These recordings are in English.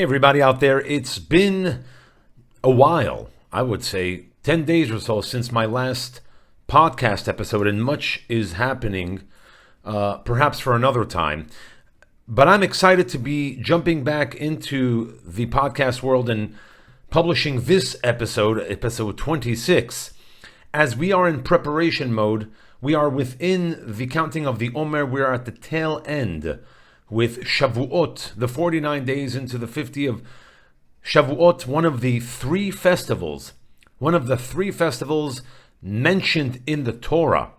everybody out there. It's been a while, I would say 10 days or so since my last podcast episode, and much is happening, perhaps for another time. But I'm excited to be jumping back into the podcast world and publishing this episode 26. As we are in preparation mode, we are within the counting of the Omer. We are at the tail end with Shavuot, the 49 days into the 50 of Shavuot, one of the three festivals mentioned in the Torah.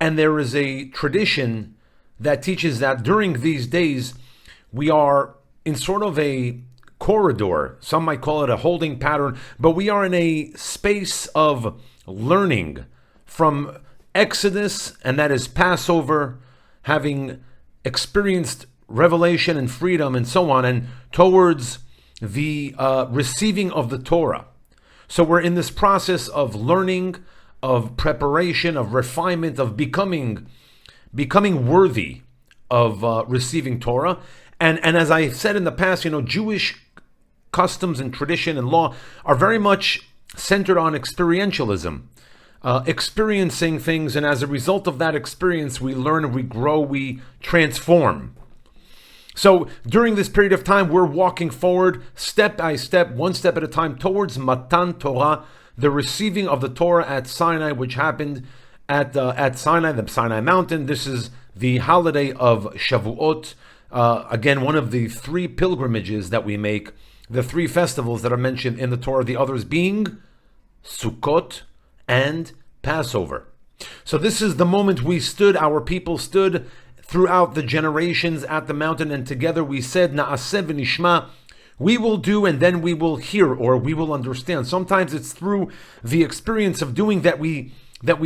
And there is a tradition that teaches that during these days, we are in sort of a corridor. Some might call it a holding pattern, but we are in a space of learning from Exodus, and that is Passover, having experienced revelation and freedom and so on, and towards the receiving of the Torah. So we're in this process of learning, of preparation, of refinement, of becoming worthy of receiving Torah. And as I said in the past, Jewish customs and tradition and law are very much centered on experientialism. Experiencing things, and as a result of that experience, we learn, we grow, we transform. So during this period of time, we're walking forward step by step, one step at a time, towards Matan Torah, the receiving of the Torah at Sinai, which happened at Sinai, the Sinai mountain. This is the holiday of Shavuot. Again, one of the three pilgrimages that we make, the three festivals that are mentioned in the Torah, the others being Sukkot and Passover. So this is the moment our people stood throughout the generations at the mountain, and together we said, Na'aseh v'nishma, we will do and then we will hear, or we will understand. Sometimes it's through the experience of doing that we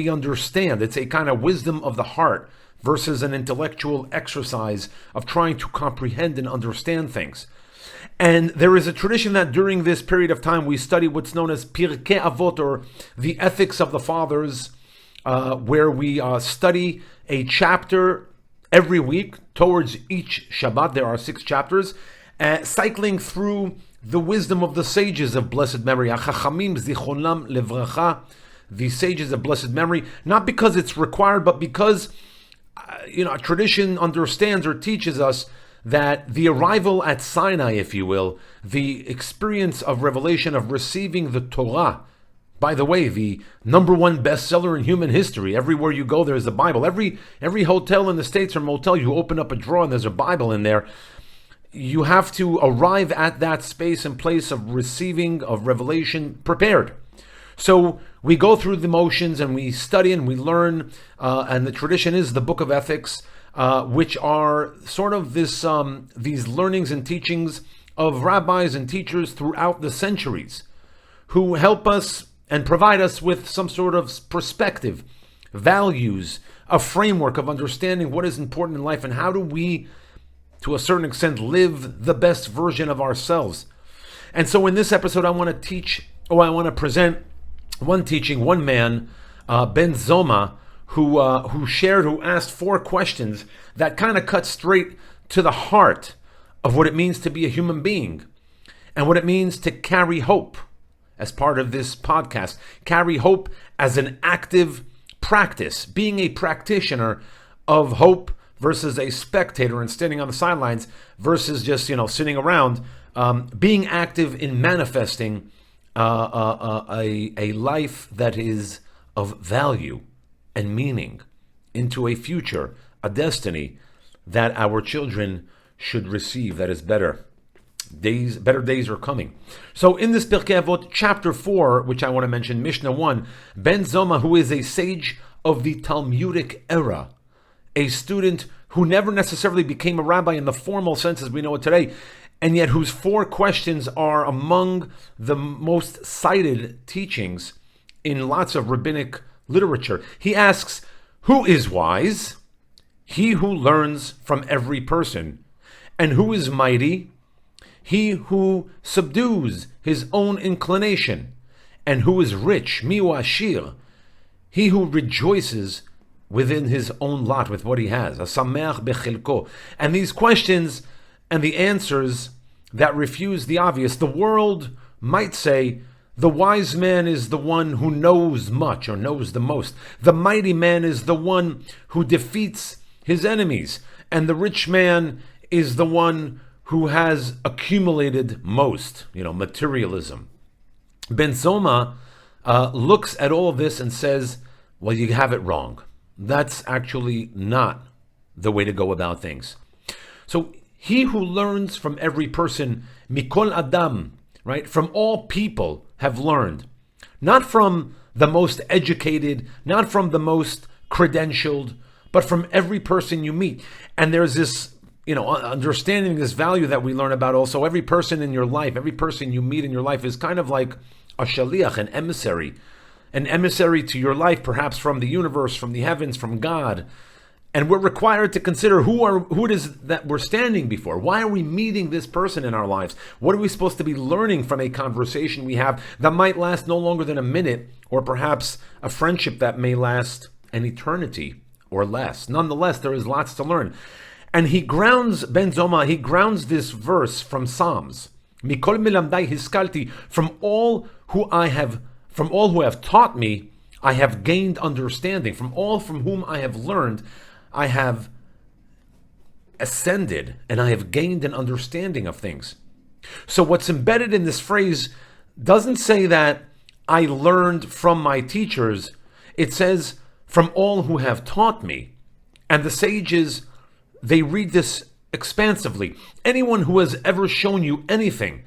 understand. It's a kind of wisdom of the heart versus an intellectual exercise of trying to comprehend and understand things. And there is a tradition that during this period of time we study what's known as Pirkei Avot, or the ethics of the fathers, where we study a chapter every week towards each Shabbat. There are 6 chapters, cycling through the wisdom of the sages of blessed memory, HaChachamim Zichronam Levracha, the sages of blessed memory, not because it's required, but because tradition understands or teaches us that the arrival at Sinai, if you will, the experience of revelation, of receiving the Torah, by the way, the number one bestseller in human history. Everywhere you go, there's a Bible. Every hotel in the States or motel, you open up a drawer and there's a Bible in there. You have to arrive at that space and place of receiving, of revelation, prepared. So we go through the motions and we study and we learn, and the tradition is the Book of Ethics, which are sort of these learnings and teachings of rabbis and teachers throughout the centuries, who help us and provide us with some sort of perspective, values, a framework of understanding what is important in life and how do we, to a certain extent, live the best version of ourselves. And so in this episode, I want to present one teaching, one man, Ben Zoma, who asked 4 questions that kind of cut straight to the heart of what it means to be a human being and what it means to carry hope as part of this podcast. Carry hope as an active practice, being a practitioner of hope versus a spectator and standing on the sidelines versus just sitting around, being active in manifesting a life that is of value and meaning into a future, a destiny that our children should receive that is better. Better days are coming. So in this Pirkei Avot, chapter 4, which I want to mention, Mishnah 1, Ben Zoma, who is a sage of the Talmudic era, a student who never necessarily became a rabbi in the formal sense as we know it today, and yet whose 4 questions are among the most cited teachings in lots of rabbinic literature. He asks, who is wise? He who learns from every person. And who is mighty? He who subdues his own inclination. And who is rich? Miu ashir? He who rejoices within his own lot, with what he has. Asameach bechilko. And these questions and the answers that refuse the obvious. The world might say the wise man is the one who knows much or knows the most. The mighty man is the one who defeats his enemies. And the rich man is the one who has accumulated most, materialism. Ben Zoma looks at all of this and says, well, you have it wrong. That's actually not the way to go about things. So he who learns from every person, mikol adam, right, from all people have learned, not from the most educated, not from the most credentialed, but from every person you meet. And there's this, understanding this value that we learn about also. Every person in your life, every person you meet in your life is kind of like a shaliach, an emissary to your life, perhaps from the universe, from the heavens, from God. And we're required to consider who it is that we're standing before. Why are we meeting this person in our lives? What are we supposed to be learning from a conversation we have that might last no longer than a minute, or perhaps a friendship that may last an eternity or less? Nonetheless, there is lots to learn. And Ben Zoma, he grounds this verse from Psalms. Mikol milamdai hiskalti, from all who have taught me, I have gained understanding. From all from whom I have learned, I have ascended and I have gained an understanding of things. So what's embedded in this phrase doesn't say that I learned from my teachers. It says from all who have taught me. And the sages, they read this expansively. Anyone who has ever shown you anything,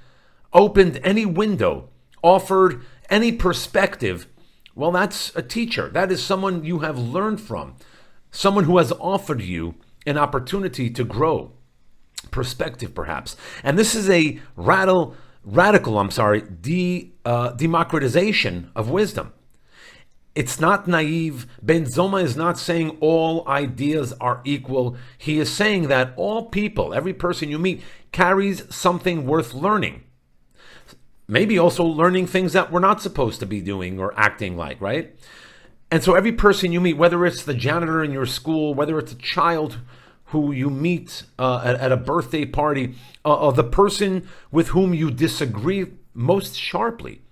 opened any window, offered any perspective, well, that's a teacher. That is someone you have learned from. Someone who has offered you an opportunity to grow. Perspective, perhaps. And this is a radical democratization of wisdom. It's not naive. Ben Zoma is not saying all ideas are equal. He is saying that all people, every person you meet, carries something worth learning. Maybe also learning things that we're not supposed to be doing or acting like, right? And so every person you meet, whether it's the janitor in your school, whether it's a child who you meet at a birthday party, the person with whom you disagree most sharply,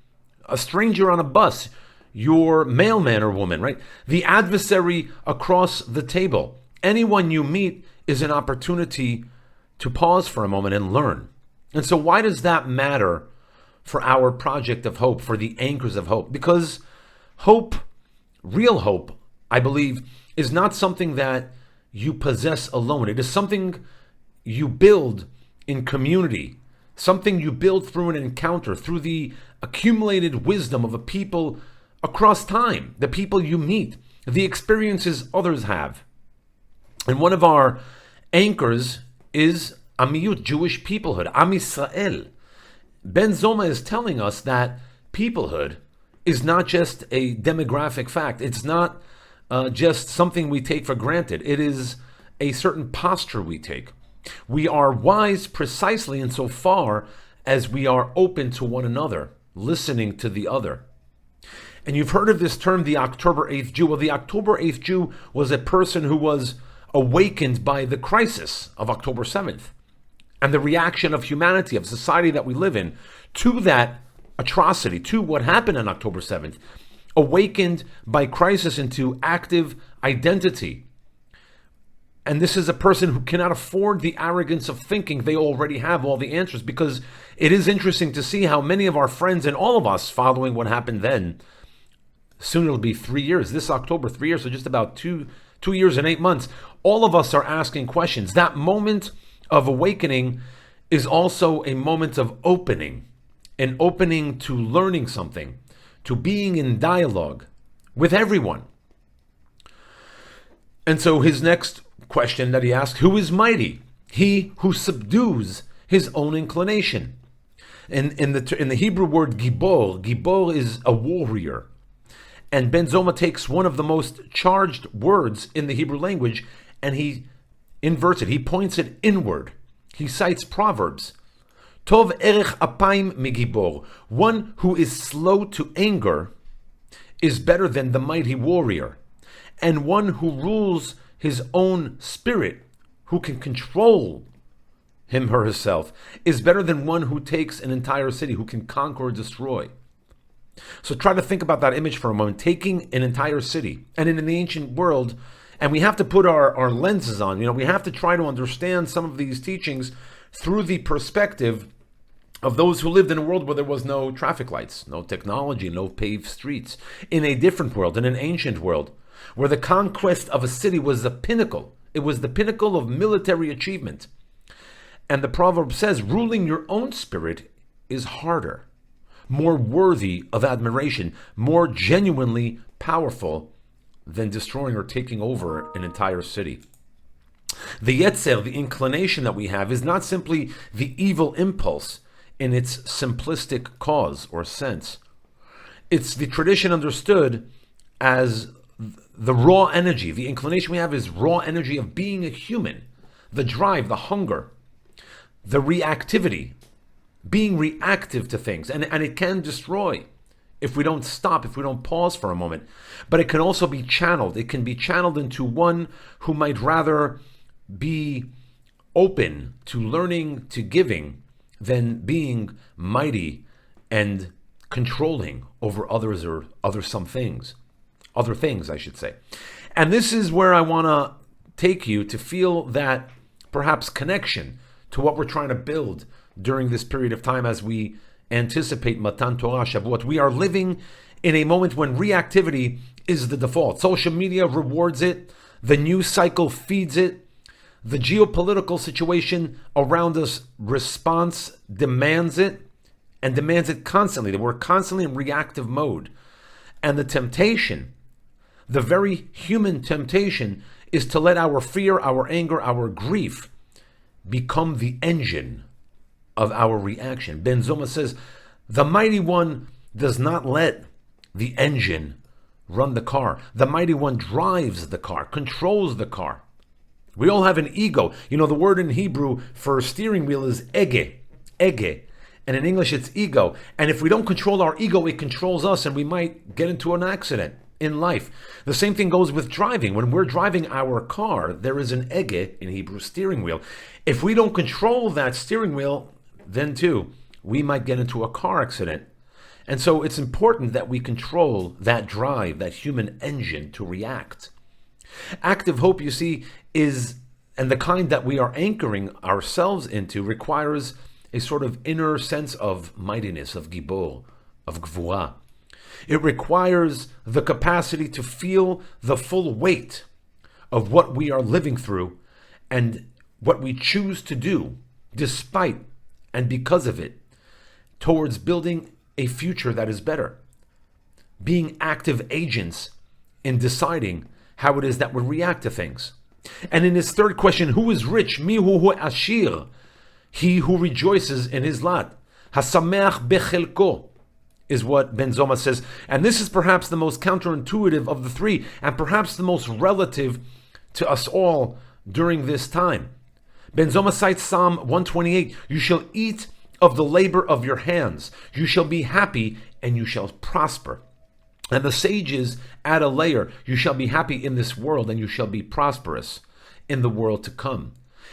a stranger on a bus, your mailman or woman, right? The adversary across the table. Anyone you meet is an opportunity to pause for a moment and learn. And so why does that matter for our project of hope, for the anchors of hope? Because hope, real hope, I believe, is not something that you possess alone. It is something you build in community, something you build through an encounter, through the accumulated wisdom of a people across time, the people you meet, the experiences others have. And one of our anchors is Amiyut, Jewish peoplehood, Am Yisrael. Ben Zoma is telling us that peoplehood is not just a demographic fact. It's not just something we take for granted. It is a certain posture we take. We are wise precisely insofar as we are open to one another, listening to the other. And you've heard of this term, the October 8th Jew. Well, the October 8th Jew was a person who was awakened by the crisis of October 7th and the reaction of humanity, of society that we live in, to that atrocity, to what happened on October 7th, awakened by crisis into active identity. And this is a person who cannot afford the arrogance of thinking they already have all the answers, because it is interesting to see how many of our friends and all of us following what happened then, soon it'll be 3 years, this October, 3 years, so just about two years and 8 months, all of us are asking questions. That moment of awakening is also a moment of opening, an opening to learning something, to being in dialogue with everyone. And so his next question that he asked, who is mighty? He who subdues his own inclination. In the Hebrew word gibbor is a warrior. And Ben Zoma takes one of the most charged words in the Hebrew language and he inverts it. He points it inward. He cites Proverbs. Tov erech apayim migibor. One who is slow to anger is better than the mighty warrior. And one who rules his own spirit, who can control him, her, herself, is better than one who takes an entire city, who can conquer or destroy. So try to think about that image for a moment, taking an entire city. And in the ancient world, and we have to put our lenses on, we have to try to understand some of these teachings through the perspective of those who lived in a world where there was no traffic lights, no technology, no paved streets, in a different world, in an ancient world, where the conquest of a city was the pinnacle. It was the pinnacle of military achievement. And the proverb says, ruling your own spirit is harder, more worthy of admiration, more genuinely powerful than destroying or taking over an entire city. The yetzer, the inclination that we have, is not simply the evil impulse in its simplistic cause or sense. It's the tradition understood as the raw energy. The inclination we have is raw energy of being a human, the drive, the hunger, the reactivity, being reactive to things. And it can destroy if we don't stop, if we don't pause for a moment. But it can also be channeled. It can be channeled into one who might rather be open to learning, to giving, than being mighty and controlling over others or other things, I should say. And this is where I want to take you to feel that perhaps connection to what we're trying to build during this period of time as we anticipate Matan Torah, Shavuot. We are living in a moment when reactivity is the default. Social media rewards it. The news cycle feeds it. The geopolitical situation around us demands it, and demands it constantly. We're constantly in reactive mode. And the temptation, the very human temptation, is to let our fear, our anger, our grief become the engine of our reaction. Ben Zoma says, the mighty one does not let the engine run the car. The mighty one drives the car, controls the car. We all have an ego. The word in Hebrew for steering wheel is ege. And in English, it's ego. And if we don't control our ego, it controls us, and we might get into an accident in life. The same thing goes with driving. When we're driving our car, there is an ege, in Hebrew, steering wheel. If we don't control that steering wheel, then too, we might get into a car accident. And so it's important that we control that drive, that human engine to react. Active hope, you see, and the kind that we are anchoring ourselves into, requires a sort of inner sense of mightiness, of gibbor, of gvura. It requires the capacity to feel the full weight of what we are living through and what we choose to do, despite and because of it, towards building a future that is better. Being active agents in deciding how it is that we react to things. And in his third question, who is rich? Mihu hu ashir, he who rejoices in his lot. Hasameach bechelko is what Ben Zoma says. And this is perhaps the most counterintuitive of the three, and perhaps the most relative to us all during this time. Ben Zoma cites Psalm 128, you shall eat of the labor of your hands. You shall be happy and you shall prosper. And the sages add a layer, you shall be happy in this world and you shall be prosperous in the world to come.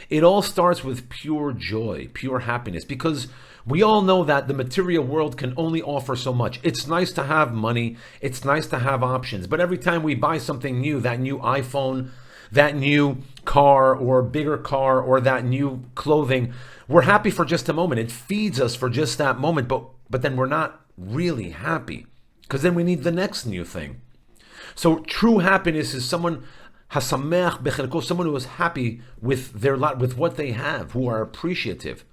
It all starts with pure joy, pure happiness, because we all know that the material world can only offer so much. It's nice to have money, it's nice to have options, but every time we buy something new, that new iPhone, that new car or bigger car or that new clothing, we're happy for just a moment. It feeds us for just that moment, but then we're not really happy, because then we need the next new thing. So true happiness is someone hasameach bechelko, someone who is happy with their lot, with what they have, who are appreciative.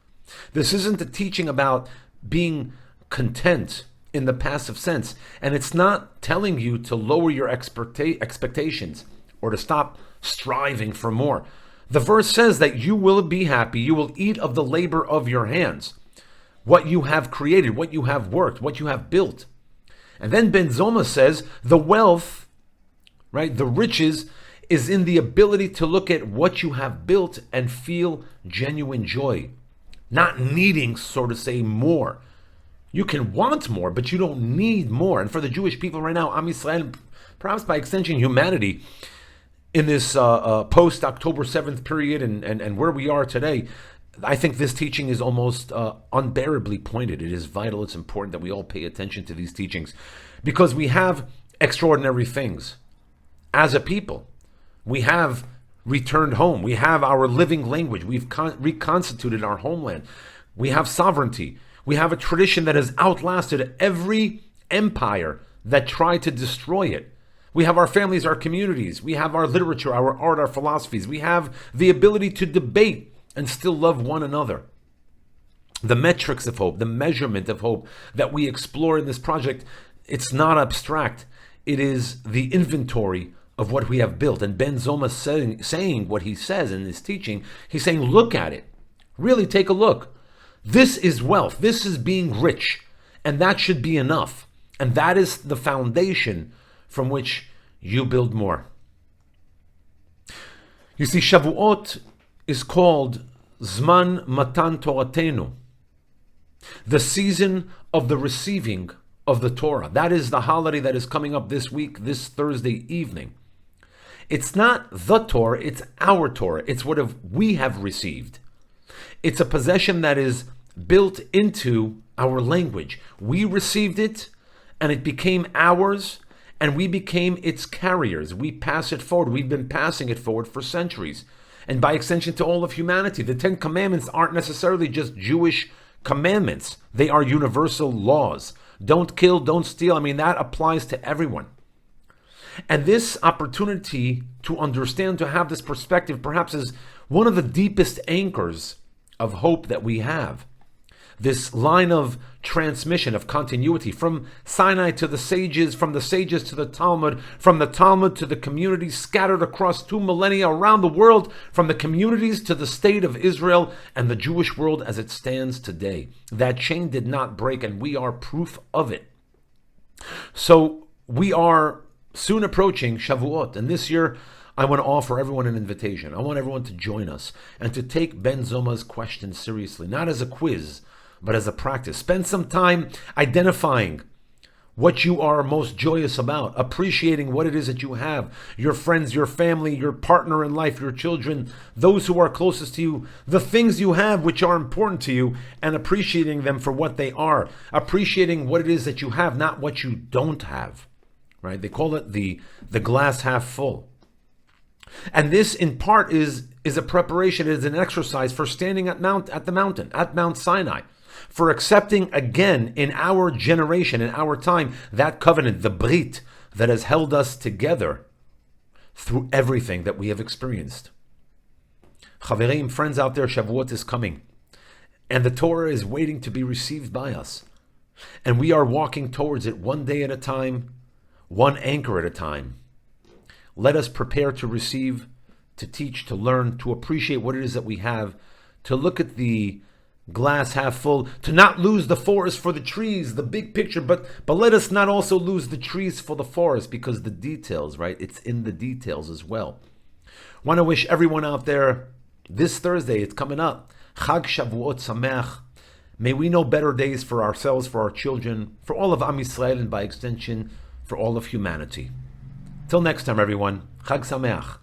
This isn't a teaching about being content in the passive sense, and it's not telling you to lower your expectations or to stop striving for more. The verse says that you will be happy, you will eat of the labor of your hands, what you have created, what you have worked, what you have built. And then Ben Zoma says the wealth, right, the riches is in the ability to look at what you have built and feel genuine joy, not needing, so to say, more. You can want more, but you don't need more. And for the Jewish people right now, Am Yisrael, perhaps by extension humanity, in this post-October 7th period and where we are today, I think this teaching is almost unbearably pointed. It is vital. It's important that we all pay attention to these teachings because we have extraordinary things as a people. We have returned home. We have our living language. We've reconstituted our homeland. We have sovereignty. We have a tradition that has outlasted every empire that tried to destroy it. We have our families, our communities. We have our literature, our art, our philosophies. We have the ability to debate and still love one another. The metrics of hope, the measurement of hope that we explore in this project, it's not abstract. It is the inventory of what we have built. And Ben Zoma saying what he says in his teaching, he's saying, look at it. Really take a look. This is wealth. This is being rich. And that should be enough. And that is the foundation from which you build more. You see, Shavuot is called Zman Matan Toratenu, the season of the receiving of the Torah. That is the holiday that is coming up this week, this Thursday evening. It's not the Torah, it's our Torah. It's what we have received. It's a possession that is built into our language. We received it, and it became ours, and we became its carriers. We pass it forward. We've been passing it forward for centuries. And by extension to all of humanity. The Ten Commandments aren't necessarily just Jewish commandments. They are universal laws. Don't kill, don't steal. I mean, that applies to everyone. And this opportunity to understand, to have this perspective, perhaps is one of the deepest anchors of hope that we have. This line of transmission, of continuity, from Sinai to the sages, from the sages to the Talmud, from the Talmud to the communities scattered across 2 millennia around the world, from the communities to the state of Israel and the Jewish world as it stands today. That chain did not break, and we are proof of it. So we are soon approaching Shavuot, and this year I want to offer everyone an invitation. I want everyone to join us and to take Ben Zoma's question seriously, not as a quiz, but as a practice. Spend some time identifying what you are most joyous about, appreciating what it is that you have, your friends, your family, your partner in life, your children, those who are closest to you, the things you have which are important to you, and appreciating them for what they are, appreciating what it is that you have, not what you don't have, right? They call it the glass half full. And this in part is a preparation, is an exercise for standing at the mountain, at Mount Sinai, for accepting again in our generation, in our time, that covenant, the Brit, that has held us together through everything that we have experienced. Chaverim, friends out there, Shavuot is coming, and the Torah is waiting to be received by us. And we are walking towards it one day at a time, one anchor at a time. Let us prepare to receive, to teach, to learn, to appreciate what it is that we have, to look at the glass half full, to not lose the forest for the trees, the big picture, but let us not also lose the trees for the forest, because the details, right? It's in the details as well. Want to wish everyone out there, this Thursday, it's coming up, Chag Shavuot Sameach. May we know better days for ourselves, for our children, for all of Am Yisrael, and by extension, for all of humanity. Till next time, everyone, Chag Sameach.